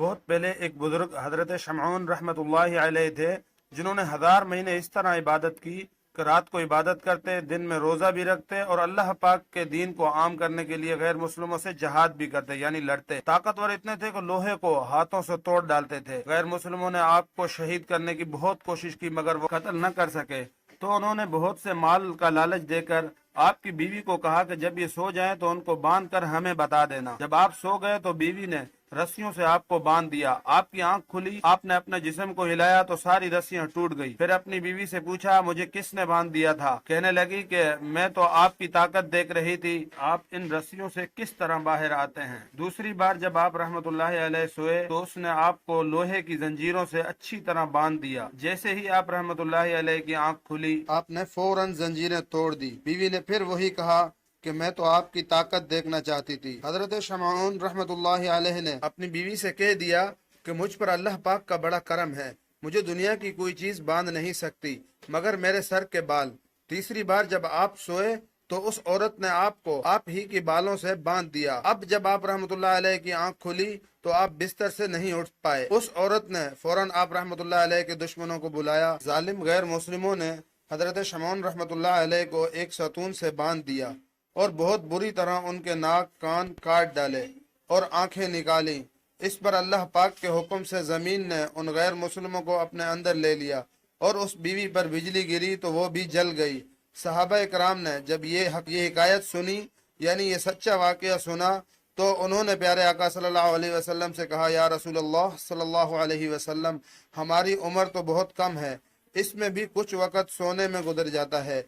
بہت پہلے ایک بزرگ حضرت شمعون رحمت اللہ علیہ تھے، جنہوں نے 1000 مہینے اس طرح عبادت کی کہ رات کو عبادت کرتے، دن میں روزہ بھی رکھتے اور اللہ پاک کے دین کو عام کرنے کے لیے غیر مسلموں سے جہاد بھی کرتے، یعنی لڑتے۔ طاقتور اتنے تھے کہ لوہے کو ہاتھوں سے توڑ ڈالتے تھے۔ غیر مسلموں نے آپ کو شہید کرنے کی بہت کوشش کی مگر وہ قتل نہ کر سکے، تو انہوں نے بہت سے مال کا لالچ دے کر آپ کی بیوی کو کہا کہ جب یہ سو جائیں تو ان کو باندھ کر ہمیں بتا دینا۔ جب آپ سو گئے تو بیوی نے رسیوں سے آپ کو باندھ دیا۔ آپ کی آنکھ کھلی، آپ نے اپنے جسم کو ہلایا تو ساری رسیاں ٹوٹ گئی۔ پھر اپنی بیوی سے پوچھا مجھے کس نے باندھ دیا تھا؟ کہنے لگی کہ میں تو آپ کی طاقت دیکھ رہی تھی، آپ ان رسیوں سے کس طرح باہر آتے ہیں۔ دوسری بار جب آپ رحمت اللہ علیہ سوئے تو اس نے آپ کو لوہے کی زنجیروں سے اچھی طرح باندھ دیا۔ جیسے ہی آپ رحمت اللہ علیہ کی آنکھ کھلی، آپ نے فوراً زنجیریں توڑ دی۔ بیوی نے پھر وہی کہا کہ میں تو آپ کی طاقت دیکھنا چاہتی تھی۔ حضرت شمعون رحمت اللہ علیہ نے اپنی بیوی سے کہہ دیا کہ مجھ پر اللہ پاک کا بڑا کرم ہے، مجھے دنیا کی کوئی چیز باندھ نہیں سکتی مگر میرے سر کے بال۔ تیسری بار جب آپ سوئے تو اس عورت نے آپ کو آپ ہی کے بالوں سے باندھ دیا۔ اب جب آپ رحمت اللہ علیہ کی آنکھ کھلی تو آپ بستر سے نہیں اٹھ پائے۔ اس عورت نے فوراً آپ رحمت اللہ علیہ کے دشمنوں کو بلایا۔ ظالم غیر مسلموں نے حضرت شمعون رحمت اللہ علیہ کو ایک ستون سے باندھ دیا اور بہت بری طرح ان کے ناک کان کاٹ ڈالے اور آنکھیں نکالیں۔ اس پر اللہ پاک کے حکم سے زمین نے ان غیر مسلموں کو اپنے اندر لے لیا اور اس بیوی پر بجلی گری تو وہ بھی جل گئی۔ صحابہ کرام نے جب یہ حکایت سنی، یعنی یہ سچا واقعہ سنا، تو انہوں نے پیارے آقا صلی اللہ علیہ وسلم سے کہا یا رسول اللہ صلی اللہ علیہ وسلم، ہماری عمر تو بہت کم ہے، اس میں بھی کچھ وقت سونے میں گزر جاتا ہے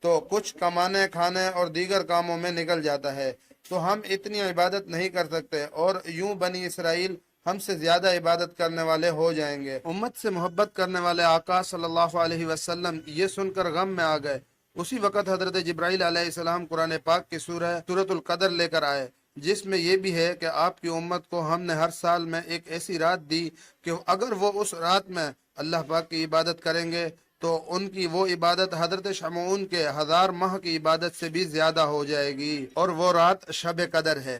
تو کچھ کمانے کھانے اور دیگر کاموں میں نکل جاتا ہے، تو ہم اتنی عبادت نہیں کر سکتے اور یوں بنی اسرائیل ہم سے زیادہ عبادت کرنے والے ہو جائیں گے۔ امت سے محبت کرنے والے آقا صلی اللہ علیہ وسلم یہ سن کر غم میں آ گئے۔ اسی وقت حضرت جبرائیل علیہ السلام قرآن پاک کی سورۃ القدر لے کر آئے، جس میں یہ بھی ہے کہ آپ کی امت کو ہم نے ہر سال میں ایک ایسی رات دی کہ اگر وہ اس رات میں اللہ پاک کی عبادت کریں گے تو ان کی وہ عبادت حضرت شمعون کے 1000 ماہ کی عبادت سے بھی زیادہ ہو جائے گی، اور وہ رات شب قدر ہے۔